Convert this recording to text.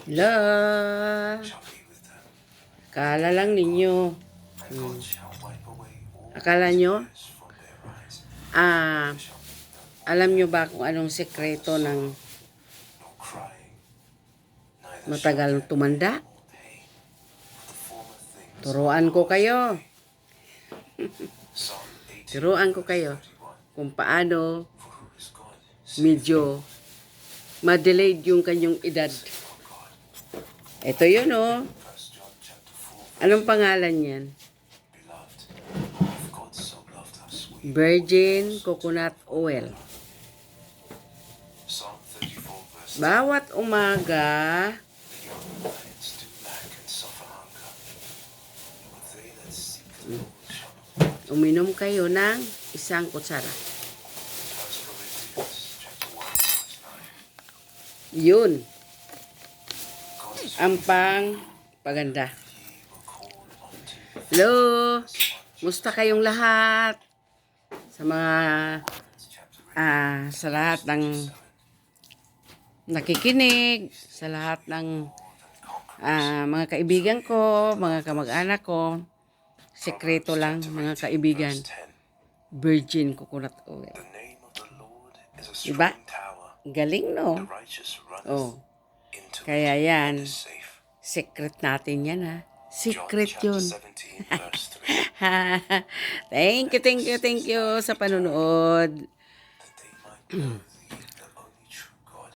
Hello. Akala lang ninyo. Akala nyo? Alam nyo ba kung anong sekreto ng matagal tumanda? Turuan ko kayo. Turuan ko kayo kung paano medyo ma-delayed yung kanyang edad. Ito yun, oh. Anong pangalan yan? Virgin coconut oil. Bawat umaga, uminom kayo ng isang kutsara. Yun ang paganda. Hello, musta kayong lahat? Sa mga sa lahat ng nakikinig, sa lahat ng mga kaibigan ko, mga kamag-anak ko, sekreto lang mga kaibigan, virgin coconut oil. Diba? Galing, no? Oh. Kaya yan, secret natin yan, ha? Secret yun. Thank you sa panonood.